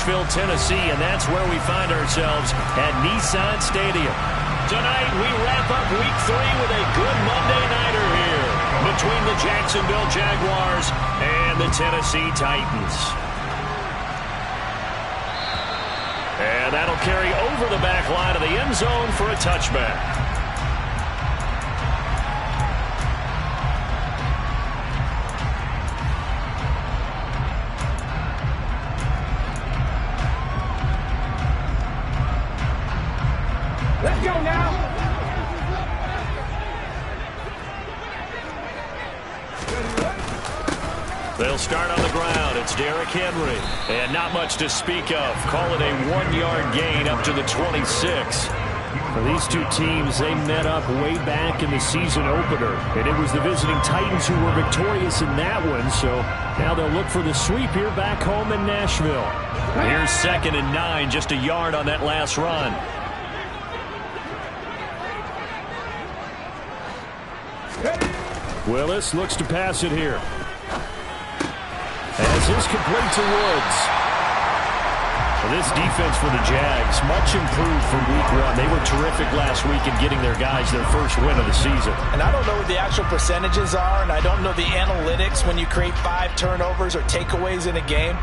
Nashville, Tennessee, and that's where we find ourselves at Nissan Stadium. Tonight, we wrap up Week 3 with a good Monday nighter here between the Jacksonville Jaguars and the Tennessee Titans. And that'll carry over the back line of the end zone for a touchback. Let's go now. They'll start on the ground. It's Derrick Henry. And not much to speak of. Call it a 1-yard gain up to the 26. For these two teams, they met up way back in the season opener. And it was the visiting Titans who were victorious in that one. So now they'll look for the sweep here back home in Nashville. Here's 2nd and 9, just a yard on that last run. Willis looks to pass it here. As is complete to Woods. Well, this defense for the Jags, much improved from Week 1. They were terrific last week in getting their guys their first win of the season. And I don't know what the actual percentages are, and I don't know the analytics when you create 5 turnovers or takeaways in a game.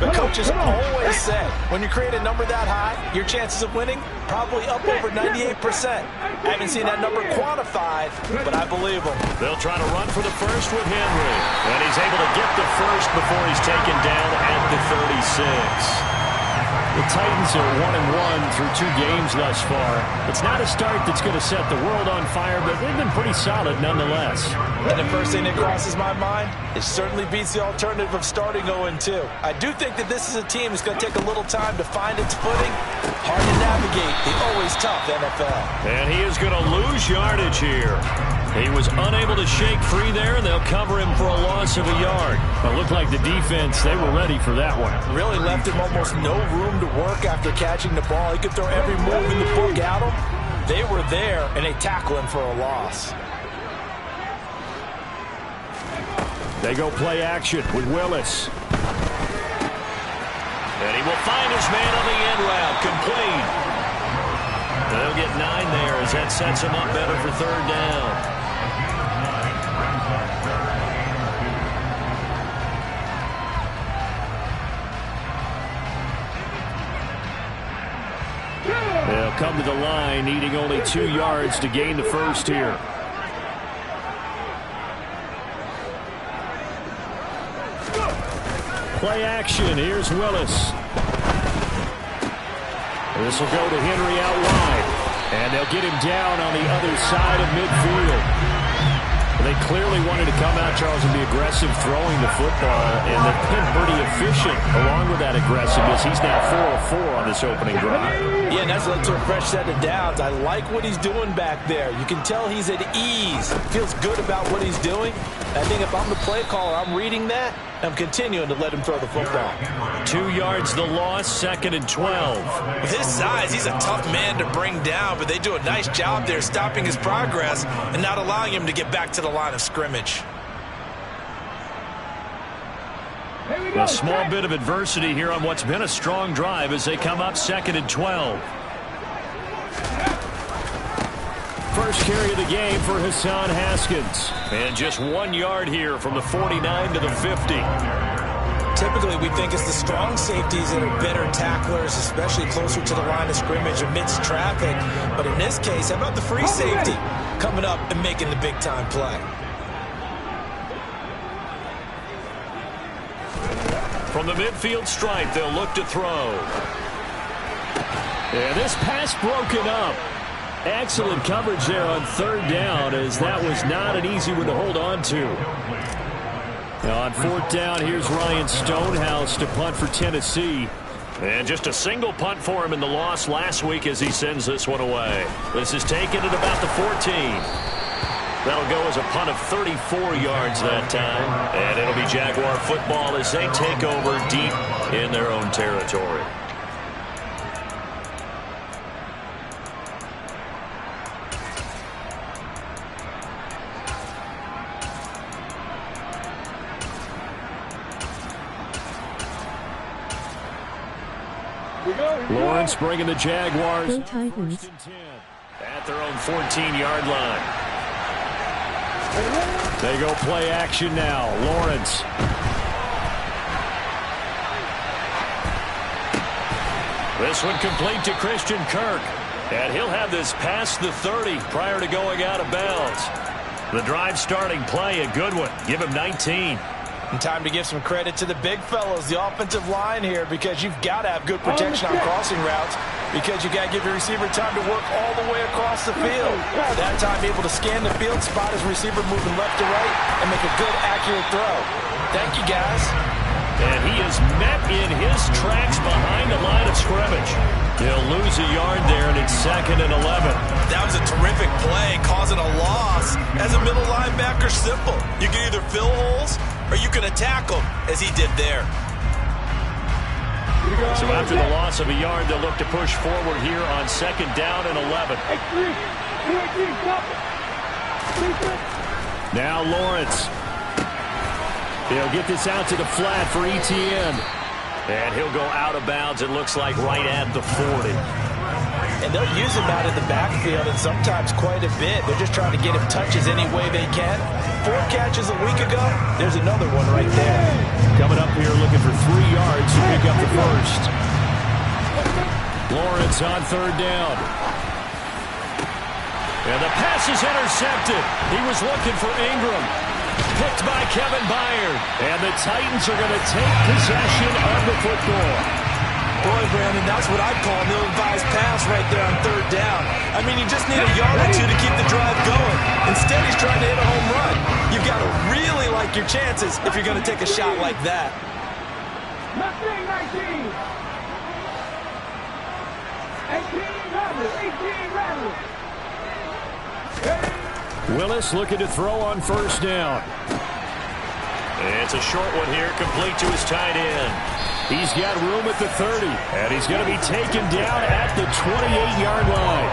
But coaches always say, when you create a number that high, your chances of winning probably up over 98%. I haven't seen that number quantified, but I believe them. They'll try to run for the first with Henry. And he's able to get the first before he's taken down at the 36. The Titans are 1-1 through 2 games thus far. It's not a start that's going to set the world on fire, but they've been pretty solid nonetheless. And the first thing that crosses my mind, it certainly beats the alternative of starting 0-2. I do think that this is a team that's going to take a little time to find its footing. Hard to navigate the always tough NFL. And he is going to lose yardage here. He was unable to shake free there, and they'll cover him for a loss of a yard. It looked like the defense, they were ready for that one. Really left him almost no room to work after catching the ball. He could throw every move in the book at him. They were there, and they tackle him for a loss. They go play action with Willis. And he will find his man on the end route, complete. They'll get 9 there as that sets him up better for 3rd down. They'll come to the line, needing only 2 yards to gain the first here. Play action. Here's Willis. This will go to Henry out wide. And they'll get him down on the other side of midfield. They clearly wanted to come out, Charles, and be aggressive throwing the football, and they've been pretty efficient along with that aggressiveness. He's now 4 of 4 on this opening drive. Yeah, and that's led to a fresh set of downs. I like what he's doing back there. You can tell he's at ease. Feels good about what he's doing. I think if I'm the play caller, I'm reading that, and I'm continuing to let him throw the football. 2 yards the loss, 2nd and 12. With his size, he's a tough man to bring down, but they do a nice job there stopping his progress and not allowing him to get back to the line of scrimmage. A small bit of adversity here on what's been a strong drive as they come up 2nd and 12. First carry of the game for Hassan Haskins. And just 1 yard here from the 49 to the 50. Typically, we think it's the strong safeties that are better tacklers, especially closer to the line of scrimmage amidst traffic. But in this case, how about the free safety coming up and making the big-time play? From the midfield stripe, they'll look to throw. And this pass broken up. Excellent coverage there on 3rd down, as that was not an easy one to hold on to. Now on 4th down, here's Ryan Stonehouse to punt for Tennessee. And just a single punt for him in the loss last week as he sends this one away. This is taken at about the 14. That'll go as a punt of 34 yards that time. And it'll be Jaguar football as they take over deep in their own territory. Lawrence bringing the Jaguars Go Titans. at their own 14-yard line. They go play action now. Lawrence. This one complete to Christian Kirk. And he'll have this past the 30 prior to going out of bounds. The drive starting play, a good one. Give him 19. And time to give some credit to the big fellas, the offensive line here, because you've got to have good protection on crossing routes, because you've got to give your receiver time to work all the way across the field. That time able to scan the field, spot his receiver moving left to right, and make a good, accurate throw. Thank you, guys. And he is met in his tracks behind the line of scrimmage. He'll lose a yard there, and it's 2nd and 11. That was a terrific play, causing a loss. As a middle linebacker, simple. You can either fill holes or you can attack them, as he did there. So after the loss of a yard, they'll look to push forward here on 2nd down and 11. Now Lawrence. He'll get this out to the flat for Etienne. And he'll go out of bounds, it looks like, right at the 40. And they'll use him out in the backfield, and sometimes quite a bit. They're just trying to get him touches any way they can. 4 catches a week ago. There's another one right there. Coming up here looking for 3 yards to pick up the first. Lawrence on 3rd down. And the pass is intercepted. He was looking for Ingram. Picked by Kevin Byard. And the Titans are going to take possession of the football. Boy, Brandon, that's what I'd call an ill-advised pass right there on 3rd down. I mean, you just need a yard or 2 to keep the drive going. Instead, he's trying to hit a home run. You've got to really like your chances if you're going to take a shot like that. 19. 18 Randall. Willis looking to throw on 1st down. It's a short one here, complete to his tight end. He's got room at the 30, and he's going to be taken down at the 28-yard line.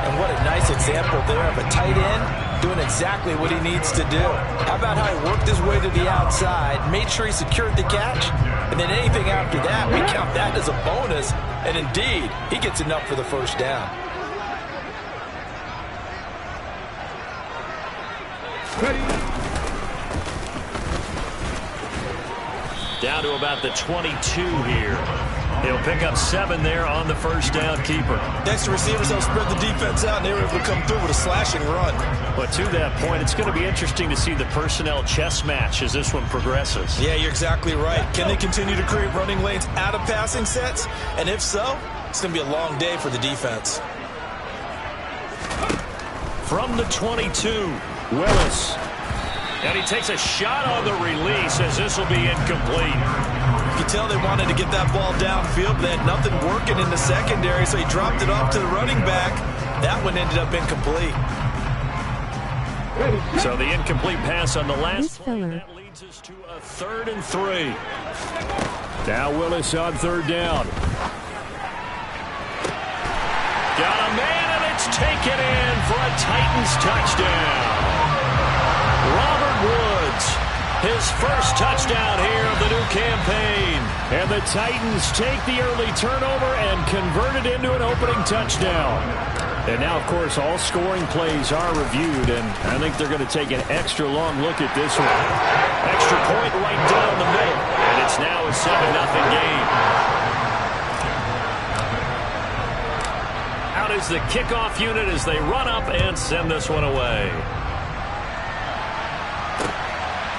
And what a nice example there of a tight end doing exactly what he needs to do. How about how he worked his way to the outside, made sure he secured the catch, and then anything after that, we count that as a bonus, and indeed, he gets enough for the 1st down. Down to about the 22 here. He'll pick up 7 there on the 1st down keeper. Next to receivers, they'll spread the defense out, and they were able to come through with a slashing run. But to that point, it's going to be interesting to see the personnel chess match as this one progresses. Yeah, you're exactly right. Can they continue to create running lanes out of passing sets? And if so, it's going to be a long day for the defense. From the 22, Willis. And he takes a shot on the release as this will be incomplete. You can tell they wanted to get that ball downfield, but they had nothing working in the secondary, so he dropped it off to the running back. That one ended up incomplete. So the incomplete pass on the last play, filler. that leads us to a 3rd and 3. Now Willis on 3rd down. Got a man, and it's taken in for a Titans touchdown. Robert Woods, his first touchdown here of the new campaign. And the Titans take the early turnover and convert it into an opening touchdown. And now, of course, all scoring plays are reviewed, and I think they're going to take an extra long look at this one. Extra point right down the middle, and it's now a 7-0 game. Out is the kickoff unit as they run up and send this one away.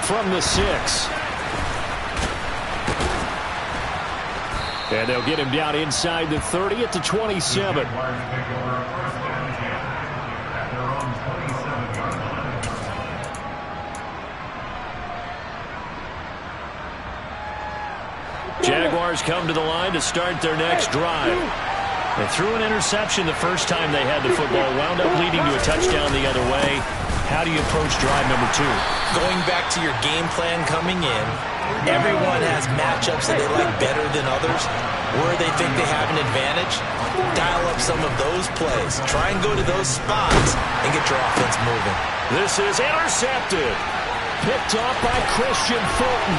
From the 6. And they'll get him down inside the 30 at the 27. Jaguars come to the line to start their next drive. They threw an interception the first time they had the football, wound up leading to a touchdown the other way. How do you approach drive number 2? Going back to your game plan coming in, everyone has matchups that they like better than others. Where they think they have an advantage, dial up some of those plays. Try and go to those spots and get your offense moving. This is intercepted. Picked off by Christian Fulton.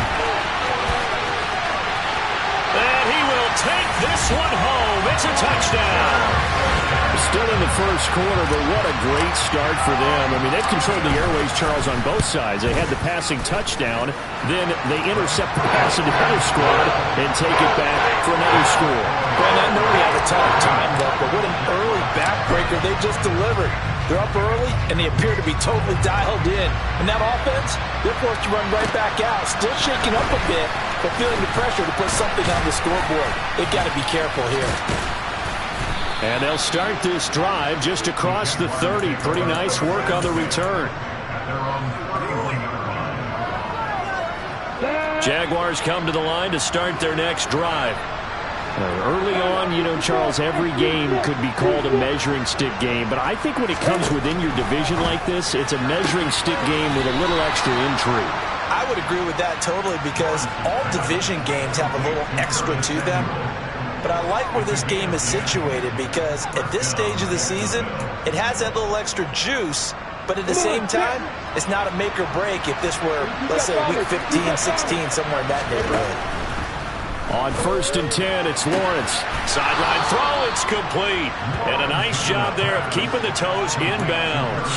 And he will take this one home. It's a touchdown. Still in the first quarter, but what a great start for them. I mean, they've controlled the airways, Charles, on both sides. They had the passing touchdown, then they intercept the pass of the other squad and take it back for another score. Brent, I know we have a ton of time left, but what an early backbreaker they just delivered. They're up early, and they appear to be totally dialed in. And that offense, they're forced to run right back out, still shaking up a bit, but feeling the pressure to put something on the scoreboard. They've got to be careful here. And they'll start this drive just across the 30. Pretty nice work on the return. Jaguars come to the line to start their next drive. Early on, you know, Charles, every game could be called a measuring stick game. But I think when it comes within your division like this, it's a measuring stick game with a little extra intrigue. I would agree with that totally because all division games have a little extra to them. But I like where this game is situated because at this stage of the season, it has that little extra juice, but at the same time, it's not a make or break if this were, let's say, week 15, 16, somewhere in that neighborhood. On 1st and 10, it's Lawrence. Sideline throw, it's complete. And a nice job there of keeping the toes in bounds.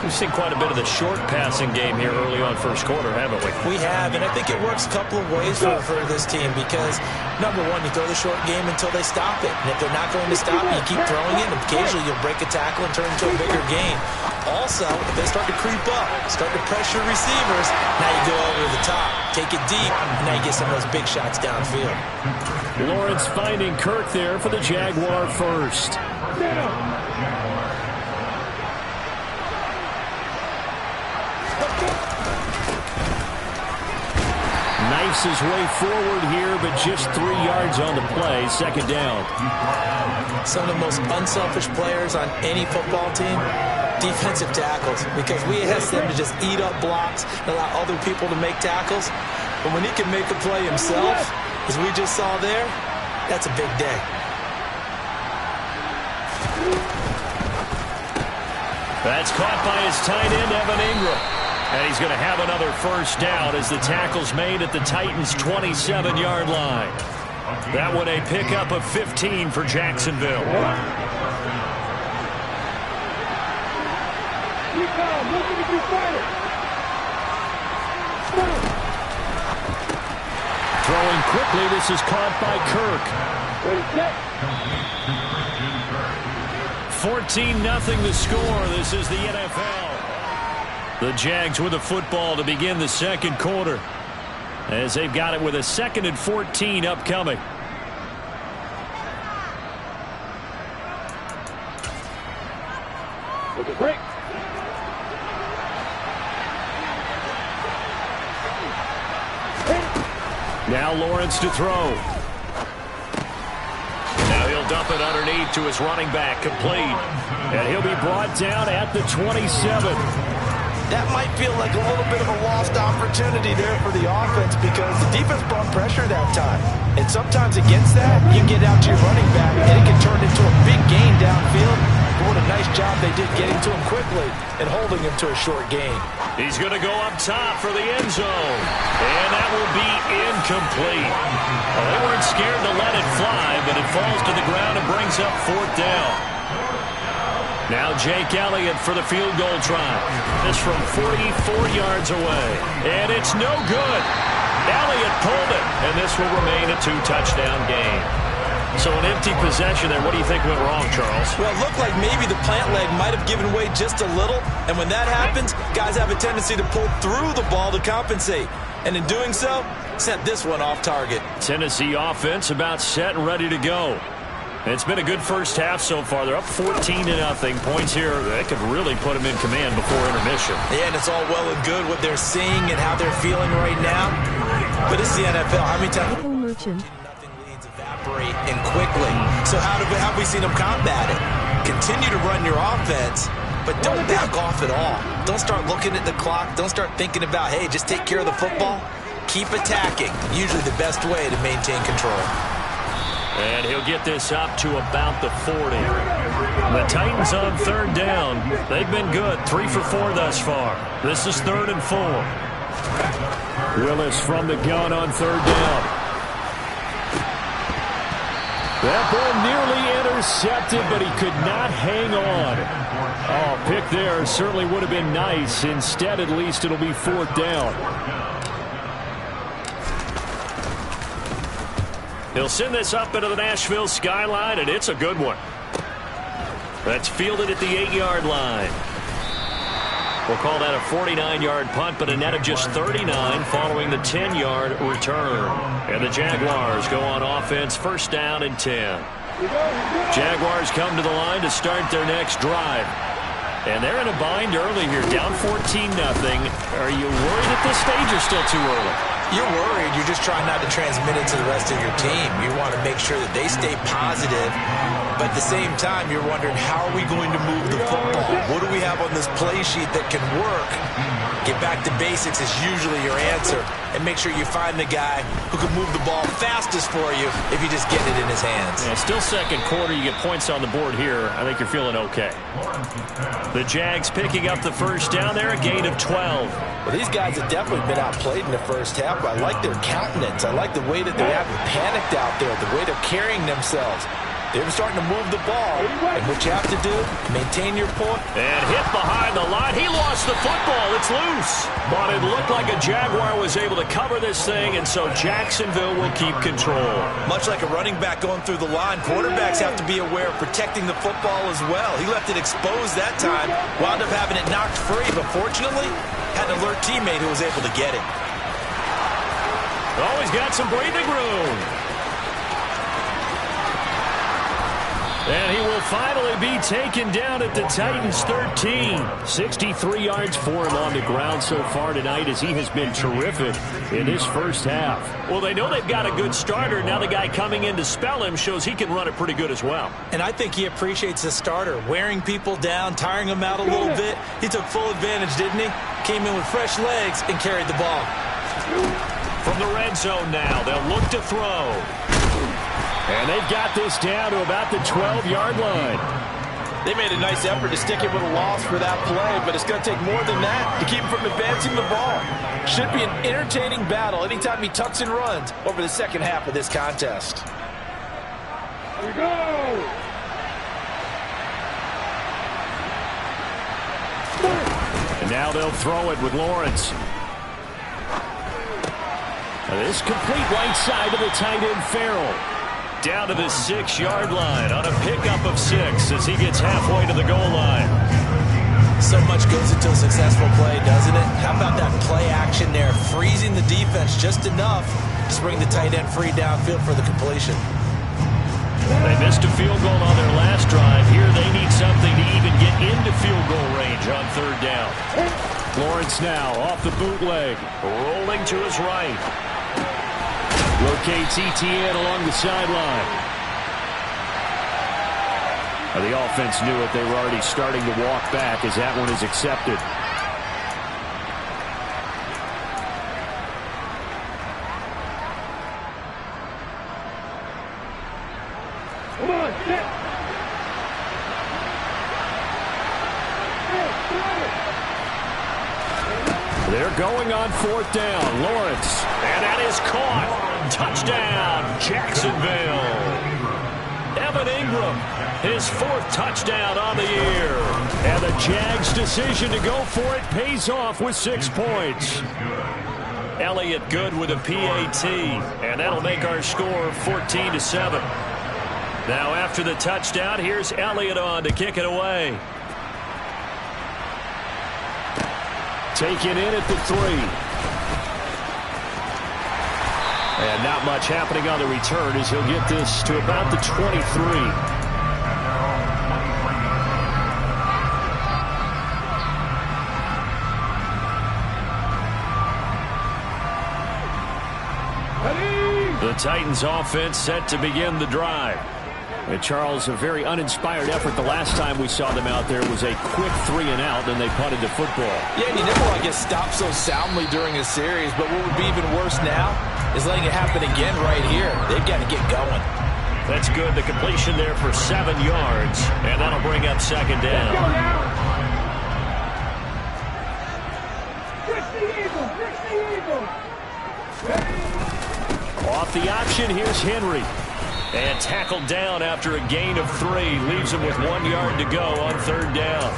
We've seen quite a bit of the short passing game here early on first quarter, haven't we? We have, and I think it works a couple of ways for this team because, number one, you throw the short game until they stop it. And if they're not going to stop it, you keep throwing it, and occasionally you'll break a tackle and turn it into a bigger game. Also, if they start to creep up, start to pressure receivers, now you go over the top, take it deep, and now you get some of those big shots downfield. Lawrence finding Kirk there for the Jaguar first. Knifes his way forward here, but just 3 yards on the play. Second down. Some of the most unselfish players on any football team, defensive tackles, because we ask them to just eat up blocks and allow other people to make tackles. But when he can make a play himself, as we just saw there, that's a big day. That's caught by his tight end, Evan Ingram. And he's going to have another first down as the tackle's made at the Titans' 27-yard line. That one a pickup of 15 for Jacksonville. Throwing quickly, this is caught by Kirk. 14-0 the score. This is the NFL. The Jags with the football to begin the second quarter as they've got it with a 2nd and 14 upcoming. Break. Now Lawrence to throw. Now he'll dump it underneath to his running back, complete. And he'll be brought down at the 27. That might feel like a little bit of a lost opportunity there for the offense because the defense brought pressure that time. And sometimes against that, you get out to your running back, and it can turn into a big gain downfield. But what a nice job they did getting to him quickly and holding him to a short gain. He's going to go up top for the end zone. And that will be incomplete. Well, they weren't scared to let it fly, but it falls to the ground and brings up 4th down. Now Jake Elliott for the field goal try. This from 44 yards away. And it's no good. Elliott pulled it. And this will remain a 2-touchdown game. So an empty possession there. What do you think went wrong, Charles? Well, it looked like maybe the plant leg might have given way just a little. And when that happens, guys have a tendency to pull through the ball to compensate. And in doing so, sent this one off target. Tennessee offense about set and ready to go. It's been a good first half so far. They're up 14-0. Points here, they could really put them in command before intermission. Yeah, and it's all well and good what they're seeing and how they're feeling right now. But it's the NFL. How many times? Nothing leads evaporate and quickly. So how have we seen them combat it? Continue to run your offense, but don't back off at all. Don't start looking at the clock. Don't start thinking about, hey, just take care of the football. Keep attacking. Usually the best way to maintain control. And he'll get this up to about the 40. The Titans on 3rd down. They've been good. 3 for 4 thus far. This is 3rd and 4. Willis from the gun on 3rd down. That ball nearly intercepted, but he could not hang on. Oh, pick there certainly would have been nice. Instead, at least it'll be 4th down. He'll send this up into the Nashville skyline, and it's a good one. That's fielded at the 8-yard line. We'll call that a 49-yard punt, but a net of just 39 following the 10-yard return. And the Jaguars go on offense, 1st down and 10. Jaguars come to the line to start their next drive. And they're in a bind early here, down 14-0. Are you worried at this stage or still too early? You're worried. You're just trying not to transmit it to the rest of your team. You want to make sure that they stay positive. But at the same time, you're wondering, how are we going to move the football? What do we have on this play sheet that can work? Get back to basics is usually your answer. And make sure you find the guy who can move the ball fastest for you if you just get it in his hands. Yeah, still second quarter. You get points on the board here. I think you're feeling okay. The Jags picking up the 1st down there, a gain of 12. Well, these guys have definitely been outplayed in the first half, but I like their countenance. I like the way that they haven't panicked out there, the way they're carrying themselves. They're starting to move the ball. And what you have to do, maintain your point. And hit behind the line. He lost the football. It's loose. But it looked like a Jaguar was able to cover this thing, and so Jacksonville will keep control. Much like a running back going through the line, quarterbacks have to be aware of protecting the football as well. He left it exposed that time, wound up having it knocked free, but fortunately, had an alert teammate who was able to get it. Oh, he's got some breathing room. And he will finally be taken down at the Titans' 13. 63 yards for him on the ground so far tonight, as he has been terrific in this first half. Well, they know they've got a good starter. Now the guy coming in to spell him shows he can run it pretty good as well. And I think he appreciates the starter, wearing people down, tiring them out a little bit. He took full advantage, didn't he? Came in with fresh legs and carried the ball. From the red zone now, they'll look to throw. And they've got this down to about the 12-yard line. They made a nice effort to stick it with a loss for that play, but it's going to take more than that to keep him from advancing the ball. Should be an entertaining battle anytime he tucks and runs over the second half of this contest. Here we go! And now they'll throw it with Lawrence. Now this complete right side to the tight end Farrell. Down to the 6-yard line on a pickup of 6 as he gets halfway to the goal line. So much goes into a successful play, doesn't it? How about that play action there, freezing the defense just enough to bring the tight end free downfield for the completion. They missed a field goal on their last drive. Here they need something to even get into field goal range on 3rd down. Lawrence now off the bootleg, rolling to his right. Rotates ETN along the sideline. The offense knew it. They were already starting to walk back as that one is accepted. Come on, sit. They're going on 4th down. Lawrence. And that is caught. Touchdown, Jacksonville. Evan Ingram, his 4th touchdown on the year. And the Jags' decision to go for it pays off with 6 points. Elliott good with a PAT. And that'll make our score 14-7. Now after the touchdown, here's Elliott on to kick it away. Taken in at the 3. And not much happening on the return as he'll get this to about the 23. The Titans offense set to begin the drive. And Charles, a very uninspired effort. The last time we saw them out there was a quick 3 and out, then they punted the football. Yeah, and you never want to get stopped so soundly during a series, but what would be even worse now is letting it happen again right here. They've got to get going. That's good. The completion there for 7 yards, and that'll bring up 2nd down. Off the option, here's Henry. And tackled down after a gain of 3. Leaves him with 1 yard to go on 3rd down.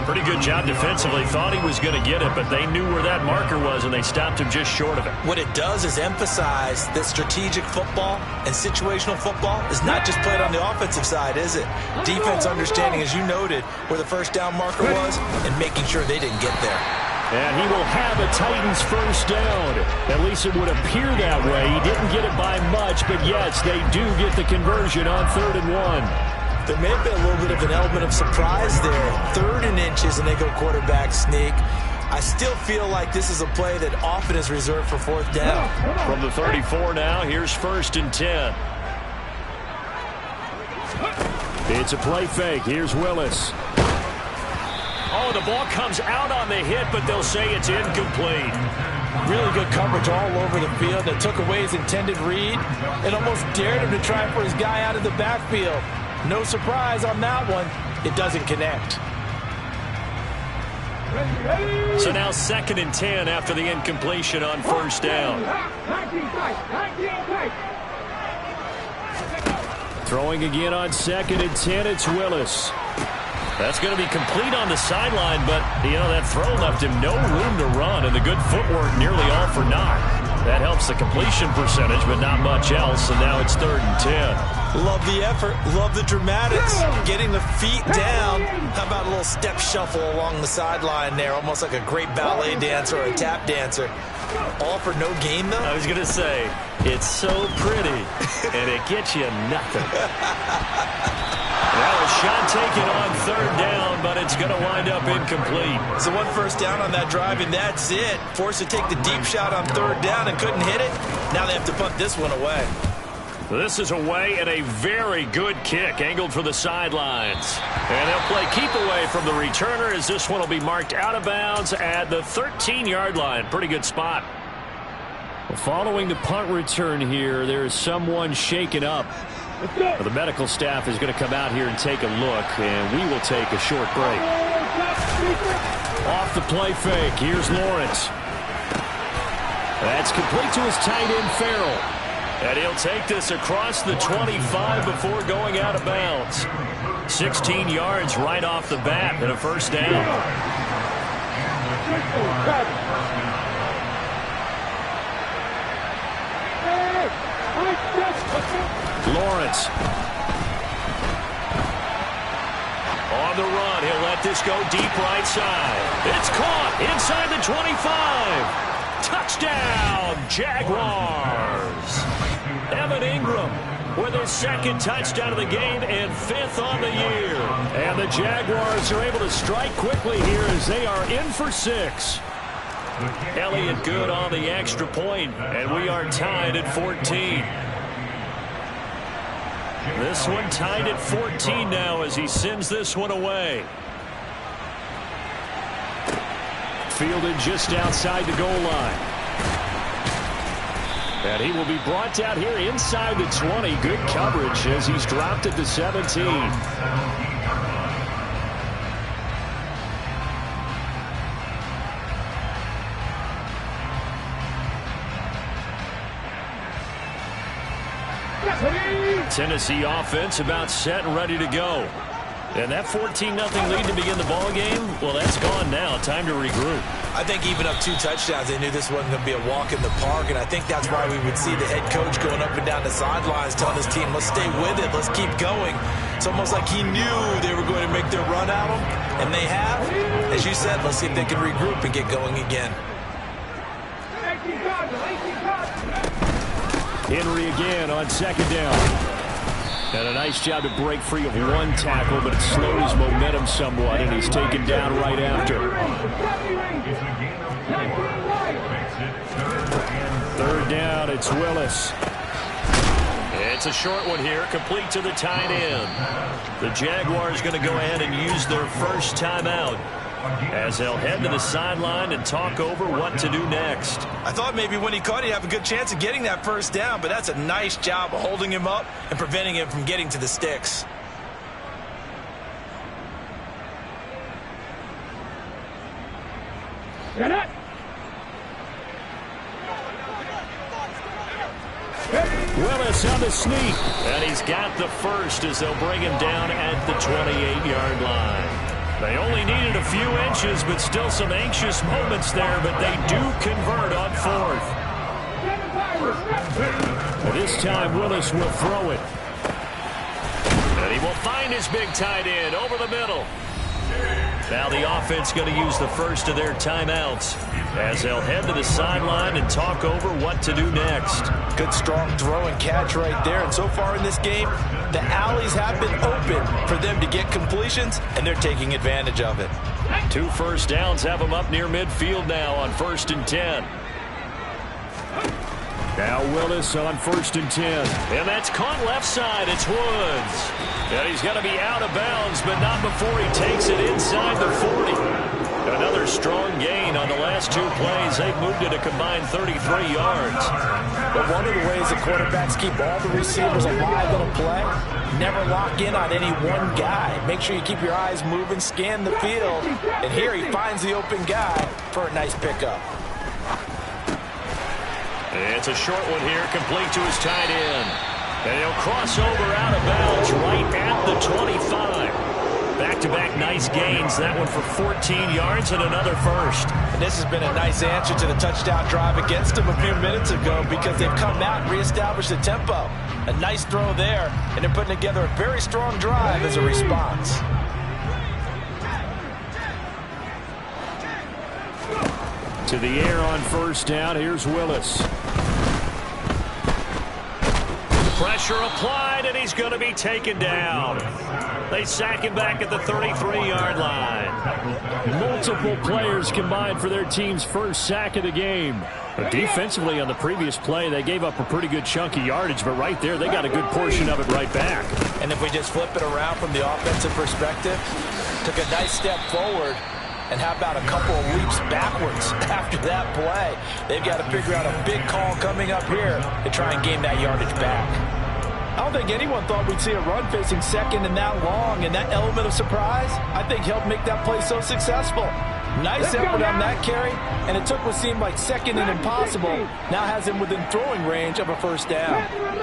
Pretty good job defensively. Thought he was going to get it, but they knew where that marker was, and they stopped him just short of it. What it does is emphasize that strategic football and situational football is not just played on the offensive side, is it? Defense understanding, as you noted, where the first down marker was and making sure they didn't get there. And he will have a Titans first down. At least it would appear that way. He didn't get it by much, but yes, they do get the conversion on 3rd and 1. There may have been a little bit of an element of surprise there. 3rd and inches, and they go quarterback sneak. I still feel like this is a play that often is reserved for 4th down. From the 34 now, here's 1st and 10. It's a play fake. Here's Willis. Oh, the ball comes out on the hit, but they'll say it's incomplete. Really good coverage all over the field that took away his intended read and almost dared him to try for his guy out of the backfield. No surprise on that one. It doesn't connect. So now 2nd and 10 after the incompletion on 1st down. Throwing again on 2nd and 10, it's Willis. That's going to be complete on the sideline, but, that throw left him no room to run, and the good footwork nearly all for naught. That helps the completion percentage, but not much else, and now it's 3rd and 10. Love the effort. Love the dramatics. Getting the feet down. How about a little step shuffle along the sideline there, almost like a great ballet dancer or a tap dancer. All for no gain, though? I was going to say, it's so pretty, and it gets you nothing. Well, a shot taken on 3rd down, but it's going to wind up incomplete. So 1 first down on that drive, and that's it. Forced to take the deep shot on 3rd down and couldn't hit it. Now they have to punt this one away. This is away and a very good kick angled for the sidelines. And they'll play keep away from the returner as this one will be marked out of bounds at the 13-yard line. Pretty good spot. Well, following the punt return here, there is someone shaken up. The medical staff is going to come out here and take a look, and we will take a short break. Off the play fake, here's Lawrence. That's complete to his tight end, Farrell. And he'll take this across the 25 before going out of bounds. 16 yards right off the bat and a first down. Lawrence. On the run, he'll let this go deep right side. It's caught inside the 25. Touchdown, Jaguars. Evan Ingram with his 2nd touchdown of the game and 5th on the year. And the Jaguars are able to strike quickly here as they are in for 6. Elliott good on the extra point, and we are tied at 14. This one tied at 14 now as he sends this one away. Fielded just outside the goal line. And he will be brought down here inside the 20. Good coverage as he's dropped at the 17. Tennessee offense about set and ready to go. And that 14-0 lead to begin the ball game, well, that's gone now. Time to regroup. I think even up 2 touchdowns, they knew this wasn't going to be a walk in the park, and I think that's why we would see the head coach going up and down the sidelines telling his team, let's stay with it, let's keep going. It's almost like he knew they were going to make their run at him, and they have. As you said, let's see if they can regroup and get going again. Henry again on 2nd down. And a nice job to break free of 1 tackle, but it slowed his momentum somewhat, and he's taken down right after. 3rd down, it's Willis. It's a short one here, complete to the tight end. The Jaguars going to go ahead and use their first timeout as they'll head to the sideline and talk over what to do next. I thought maybe when he caught it, he'd have a good chance of getting that first down, but that's a nice job of holding him up and preventing him from getting to the sticks. Willis Willis on the sneak. And he's got the first as they'll bring him down at the 28-yard line. They only needed a few inches, but still some anxious moments there, but they do convert on fourth. This time Willis will throw it. And he will find his big tight end over the middle. Now the offense going to use the first of their timeouts as they'll head to the sideline and talk over what to do next. Good strong throw and catch right there. And so far in this game, the alleys have been open for them to get completions, and they're taking advantage of it. 2 first downs have them up near midfield now on 1st and 10. Now Willis on 1st and 10. And that's caught left side. It's Woods. And he's going to be out of bounds, but not before he takes it inside the 40. Another strong gain on the last 2 plays. They've moved it a combined 33 yards. But one of the ways the quarterbacks keep all the receivers alive in a play, never lock in on any one guy. Make sure you keep your eyes moving, scan the field. And here he finds the open guy for a nice pickup. It's a short one here, complete to his tight end. And he'll cross over out of bounds right at the 25. Back-to-back nice gains. That one for 14 yards and another first. And this has been a nice answer to the touchdown drive against them a few minutes ago because they've come out and reestablished the tempo. A nice throw there, and they're putting together a very strong drive as a response. To the air on 1st down. Here's Willis. Pressure applied, and he's going to be taken down. They sack him back at the 33-yard line. Multiple players combined for their team's first sack of the game. But defensively on the previous play, they gave up a pretty good chunk of yardage, but right there, they got a good portion of it right back. And if we just flip it around from the offensive perspective, took a nice step forward, and how about a couple of leaps backwards after that play? They've got to figure out a big call coming up here to try and gain that yardage back. I don't think anyone thought we'd see a run facing second and that long, and that element of surprise, I think, helped make that play so successful. Nice effort on that carry, and it took what seemed like second and impossible. Now has him within throwing range of a first down. Come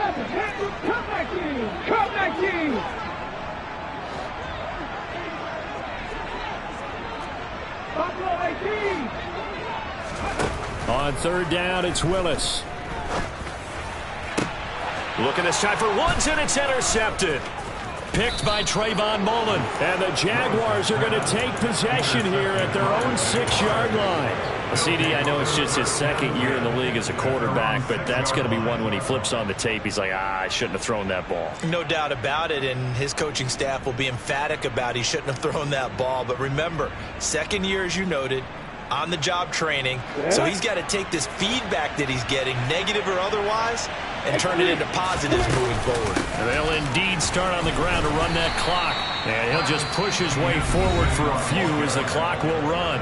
back, team! On 3rd down, it's Willis. Looking this time for Woods, and it's intercepted. Picked by Trayvon Mullen. And the Jaguars are going to take possession here at their own 6-yard line. CD, I know it's just his 2nd year in the league as a quarterback, but that's going to be one when he flips on the tape. He's like, I shouldn't have thrown that ball. No doubt about it, and his coaching staff will be emphatic about he shouldn't have thrown that ball. But remember, 2nd year, as you noted, on-the-job training. So he's got to take this feedback that he's getting, negative or otherwise, and turn it into positives moving forward. And they'll indeed start on the ground to run that clock. And he'll just push his way forward for a few as the clock will run.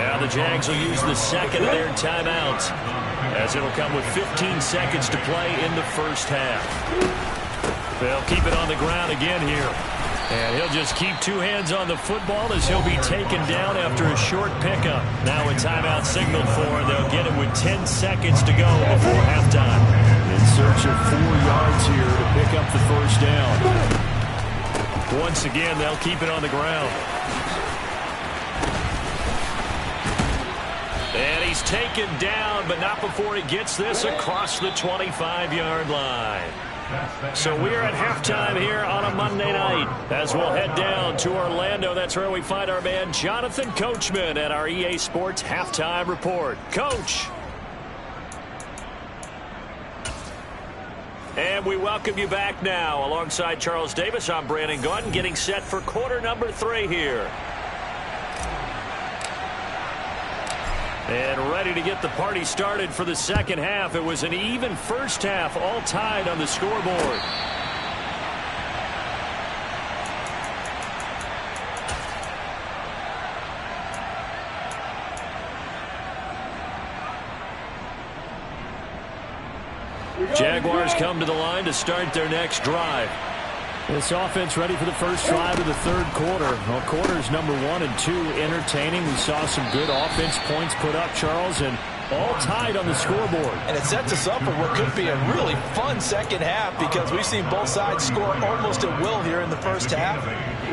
Now the Jags will use the 2nd of their timeouts as it'll come with 15 seconds to play in the first half. They'll keep it on the ground again here. And he'll just keep 2 hands on the football as he'll be taken down after a short pickup. Now a timeout signaled for, and they'll get it with 10 seconds to go before halftime. In search of 4 yards here to pick up the first down. Once again, they'll keep it on the ground. And he's taken down, but not before he gets this across the 25-yard line. So we're at halftime here on a Monday night as we'll head down to Orlando. That's where we find our man Jonathan Coachman at our EA Sports Halftime Report. Coach. And we welcome you back now. Alongside Charles Davis, I'm Brandon Gaudin, getting set for quarter number 3 here. And ready to get the party started for the second half. It was an even first half, all tied on the scoreboard. Jaguars come to the line to start their next drive. This offense ready for the first drive of the 3rd quarter. Well, quarters number 1 and 2 entertaining. We saw some good offense points put up, Charles, and All tied on the scoreboard. And it sets us up for what could be a really fun second half because we've seen both sides score almost at will here in the first half.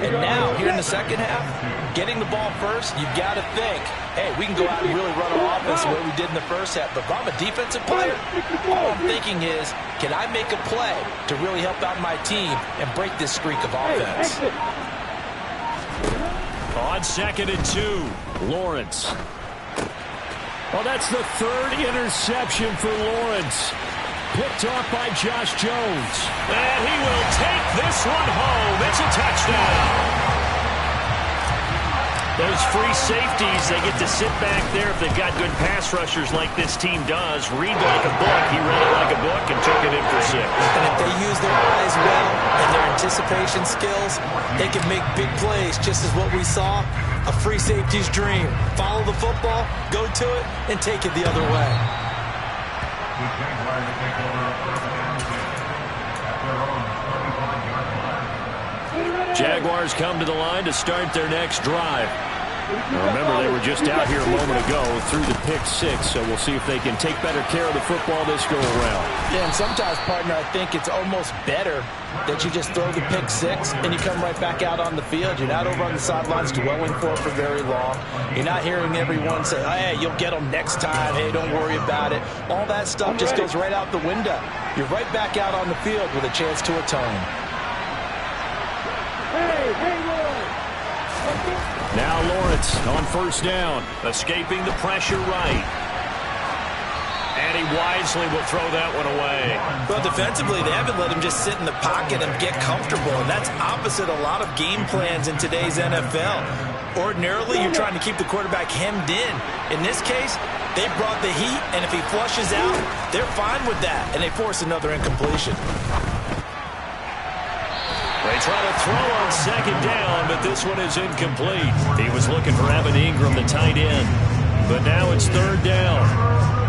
And now, here in the second half, getting the ball first, you've got to think, hey, we can go out and really run our offense the way we did in the first half. But if I'm a defensive player, all I'm thinking is, can I make a play to really help out my team and break this streak of offense? On 2nd and 2, Lawrence. Well, that's the third interception for Lawrence. Picked off by Josh Jones. And he will take this one home. It's a touchdown. Those free safeties, they get to sit back there if they've got good pass rushers like this team does. Read like a book. He read it like a book and took it in for 6. And if they use their eyes well and their anticipation skills, they can make big plays, just as what we saw. A free safety's dream. Follow the football, go to it, and take it the other way. Jaguars come to the line to start their next drive. Now remember, they were just out here a moment ago through the pick 6, so we'll see if they can take better care of the football this go around. Yeah, and sometimes, partner, I think it's almost better that you just throw the pick 6 and you come right back out on the field. You're not over on the sidelines dwelling for very long. You're not hearing everyone say, hey, you'll get them next time. Hey, don't worry about it. All that stuff just goes right out the window. You're right back out on the field with a chance to atone. Now Lawrence on 1st down, escaping the pressure right. And he wisely will throw that one away. Well, defensively, they haven't let him just sit in the pocket and get comfortable, and that's opposite a lot of game plans in today's NFL. Ordinarily, you're trying to keep the quarterback hemmed in. In this case, they brought the heat, and if he flushes out, they're fine with that, and they force another incompletion. They try to throw on 2nd down, but this one is incomplete. He was looking for Evan Ingram, the tight end. But now it's 3rd down.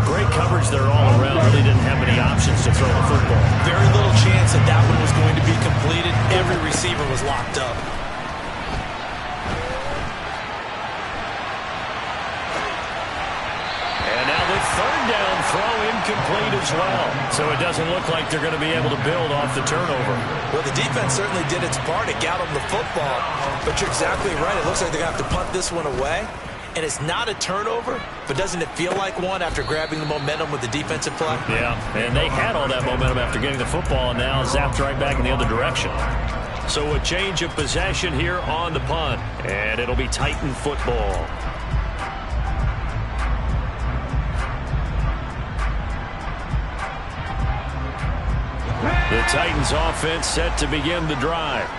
Great coverage there all around. Really didn't have many options to throw the football. Very little chance that that one was going to be completed. Every receiver was locked up. And now the 3rd down throw incomplete as well. So it doesn't look like they're going to be able to build off the turnover. Well, the defense certainly did its part. It got them the football. But you're exactly right. It looks like they're going to have to punt this one away. And it's not a turnover, but doesn't it feel like one after grabbing the momentum with the defensive play? Yeah, and they had all that momentum after getting the football, and now zapped right back in the other direction. So a change of possession here on the punt, and it'll be Titan football. The Titans offense set to begin the drive.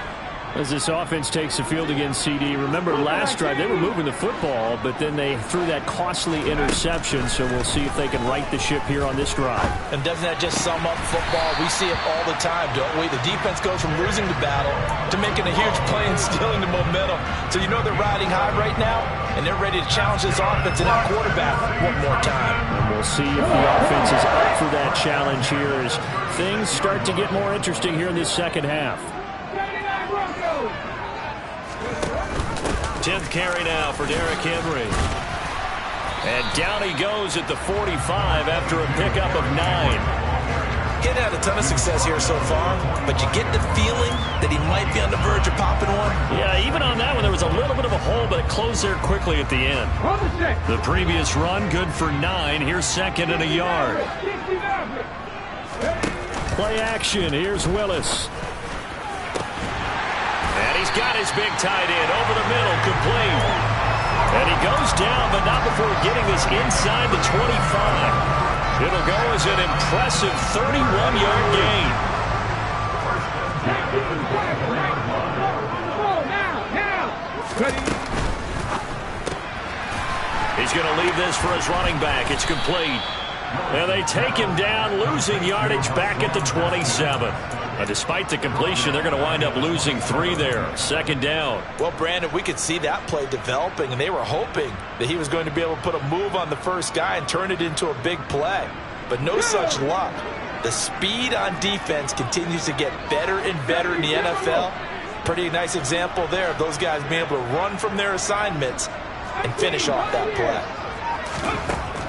As this offense takes the field against CD. Remember last drive, they were moving the football, but then they threw that costly interception, so we'll see if they can right the ship here on this drive. And doesn't that just sum up football? We see it all the time, don't we? The defense goes from losing the battle to making a huge play and stealing the momentum. So you know they're riding high right now, and they're ready to challenge this offense and that quarterback one more time. And we'll see if the offense is up for that challenge here as things start to get more interesting here in this second half. 10th carry now for Derrick Henry. And down he goes at the 45 after a pickup of 9. He had a ton of success here so far, but you get the feeling that he might be on the verge of popping one. Yeah, even on that one, there was a little bit of a hole, but it closed there quickly at the end. The previous run, good for 9. Here's 2nd and a yard. Play action. Here's Willis. And he's got his big tight end over the middle, complete. And he goes down, but not before getting this inside the 25. It'll go as an impressive 31-yard gain. He's going to leave this for his running back. It's complete. And they take him down, losing yardage back at the 27. Despite the completion, they're going to wind up losing 3 there. 2nd down. Well, Brandon, we could see that play developing, and they were hoping that he was going to be able to put a move on the first guy and turn it into a big play. But no such luck. The speed on defense continues to get better and better in the NFL. Pretty nice example there of those guys being able to run from their assignments and finish off that play.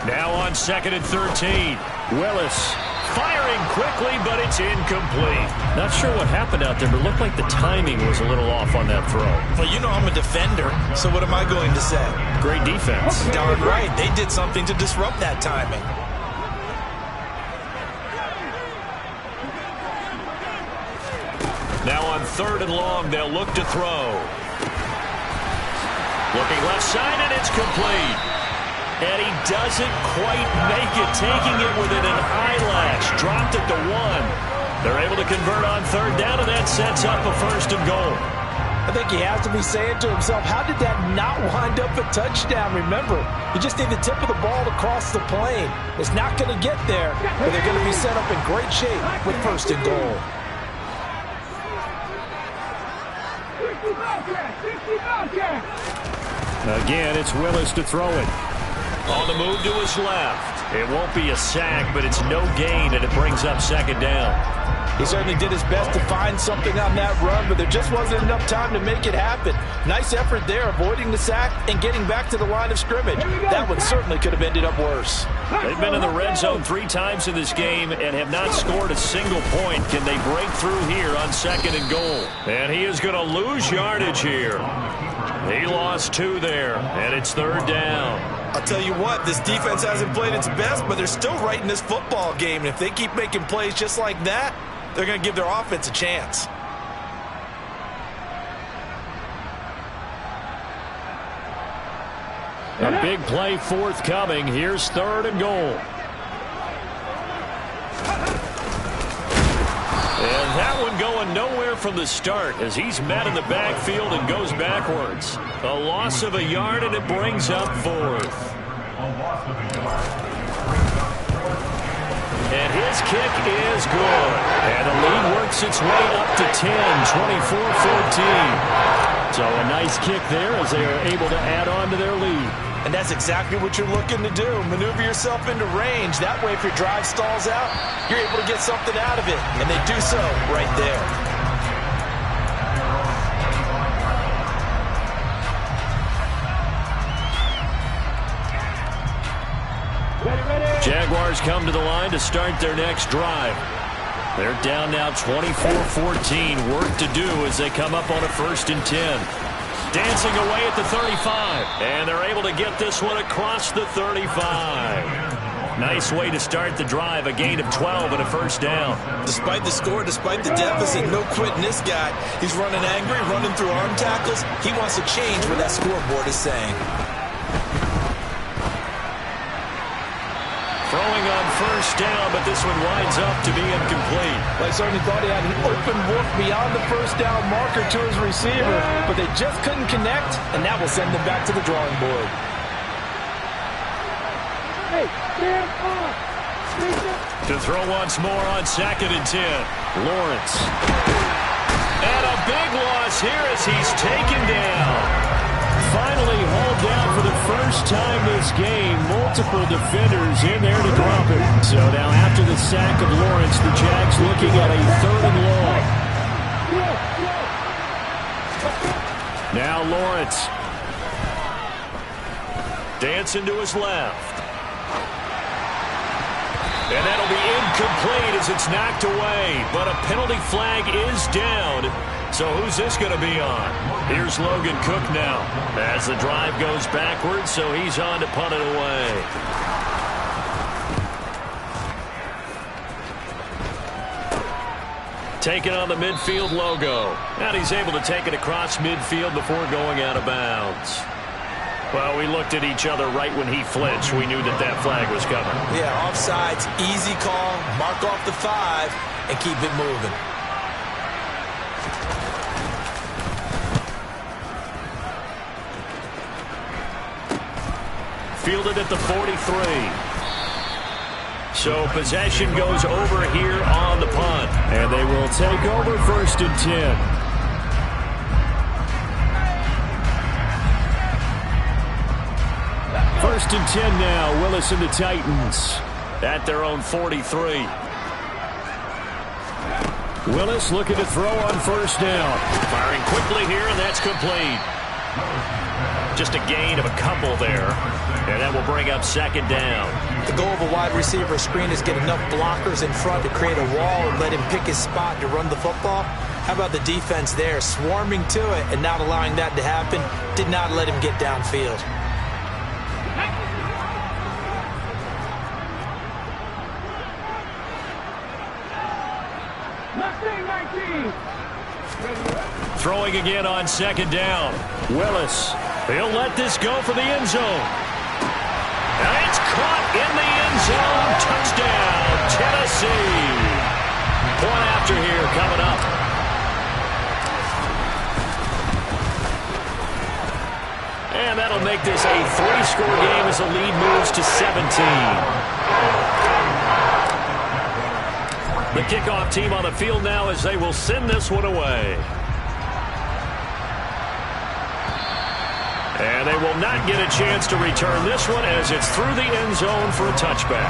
Now on 2nd and 13. Willis firing quickly, but it's incomplete. Not sure what happened out there, but it looked like the timing was a little off on that throw. Well, you know I'm a defender, so what am I going to say? Great defense. Darn right. They did something to disrupt that timing. Now on 3rd and long, they'll look to throw. Looking left side, and it's complete. And he doesn't quite make it, taking it within an eyelash. Dropped it to 1. They're able to convert on 3rd down, and that sets up a 1st and goal. I think he has to be saying to himself, how did that not wind up a touchdown? Remember, you just need the tip of the ball to cross the plane. It's not going to get there, but they're going to be set up in great shape with 1st and goal. Again, it's Willis to throw it. On the move to his left. It won't be a sack, but it's no gain, and it brings up 2nd down. He certainly did his best to find something on that run, but there just wasn't enough time to make it happen. Nice effort there, avoiding the sack and getting back to the line of scrimmage. That one certainly could have ended up worse. They've been in the red zone 3 times in this game and have not scored a single point. Can they break through here on 2nd and goal? And he is going to lose yardage here. He lost 2 there, and it's 3rd down. I'll tell you what, this defense hasn't played its best, but they're still right in this football game. And if they keep making plays just like that, they're going to give their offense a chance. A big play forthcoming. Here's 3rd and goal. And that one going nowhere from the start as he's met in the backfield and goes backwards. A loss of a yard, and it brings up 4th. And his kick is good. And the lead works its way up to 10, 24-14. So a nice kick there as they are able to add on to their lead. And that's exactly what you're looking to do. Maneuver yourself into range. That way, if your drive stalls out, you're able to get something out of it. And they do so right there. Jaguars come to the line to start their next drive. They're down now 24-14. Work to do as they come up on a 1st and 10. Dancing away at the 35. And they're able to get this one across the 35. Nice way to start the drive. A gain of 12 and a 1st down. Despite the score, despite the deficit, no quitting this guy. He's running angry, running through arm tackles. He wants to change what that scoreboard is saying. Throwing on 1st down, but this one winds up to be incomplete. I certainly thought he had an open look beyond the 1st down marker to his receiver, but they just couldn't connect, and that will send them back to the drawing board. Hey, stand up! To throw once more on 2nd and 10. Lawrence. And a big loss here as he's taken down. Finally hauled down for the first time this game. Multiple defenders in there to drop it. So now after the sack of Lawrence, the Jags looking at a 3rd and long. Now Lawrence. Dancing to his left. And that'll be incomplete as it's knocked away. But a penalty flag is down. So who's this going to be on? Here's Logan Cook now as the drive goes backwards, so he's on to punt it away. Taking on the midfield logo. And he's able to take it across midfield before going out of bounds. Well, we looked at each other right when he flinched. We knew that that flag was coming. Yeah, offsides, easy call, mark off the 5, and keep it moving. Fielded at the 43. So possession goes over here on the punt. And they will take over 1st and 10. First and 10 now. Willis and the Titans at their own 43. Willis looking to throw on 1st down. Firing quickly here, and that's complete. Just a gain of a couple there. And that will bring up second down. The goal of a wide receiver screen is get enough blockers in front to create a wall and let him pick his spot to run the football. How about the defense there, swarming to it and not allowing that to happen? Did not let him get downfield. Throwing again on second down. Willis. He'll let this go for the end zone. And it's caught in the end zone. Touchdown, Tennessee. Point after here coming up. And that'll make this a 3-score game as the lead moves to 17. The kickoff team on the field now as they will send this one away. And they will not get a chance to return this one as it's through the end zone for a touchback.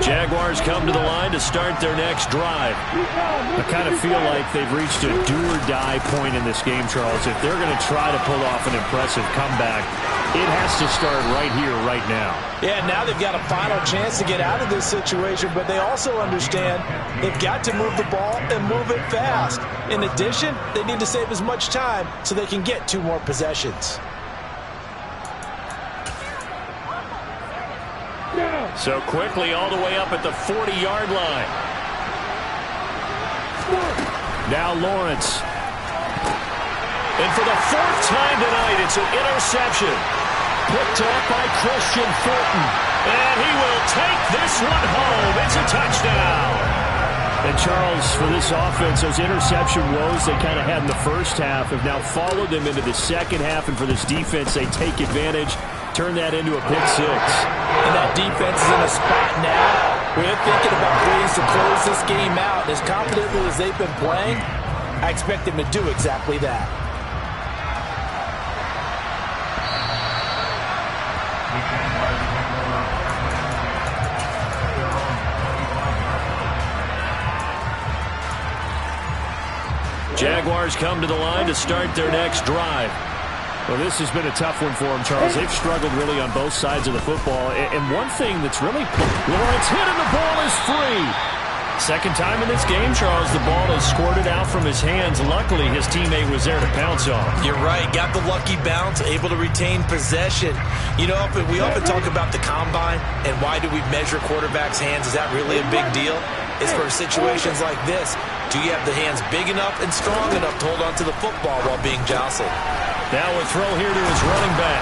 Jaguars come to the line to start their next drive. I kind of feel like they've reached a do-or-die point in this game, Charles. If they're going to try to pull off an impressive comeback, it has to start right here, right now. Yeah, now they've got a final chance to get out of this situation, but they also understand they've got to move the ball and move it fast. In addition, they need to save as much time so they can get 2 more possessions. So quickly all the way up at the 40-yard line. Now Lawrence. And for the 4th time tonight, it's an interception. Picked up by Christian Fulton. And he will take this one home. It's a touchdown. And Charles, for this offense, those interception woes they kind of had in the first half have now followed them into the second half. And for this defense, they take advantage, turn that into a pick 6. And that defense is in a spot now where they're thinking about ways to close this game out. As confidently as they've been playing, I expect them to do exactly that. Jaguars come to the line to start their next drive. Well, this has been a tough one for them, Charles. They've struggled really on both sides of the football. And one thing that's really... Lawrence hit and the ball is free. Second time in this game, Charles, the ball has squirted out from his hands. Luckily, his teammate was there to pounce on. You're right. Got the lucky bounce, able to retain possession. You know, we often talk about the combine and why do we measure quarterbacks' hands. Is that really a big deal? It's for situations like this. Do you have the hands big enough and strong enough to hold on to the football while being jostled? Now a throw here to his running back.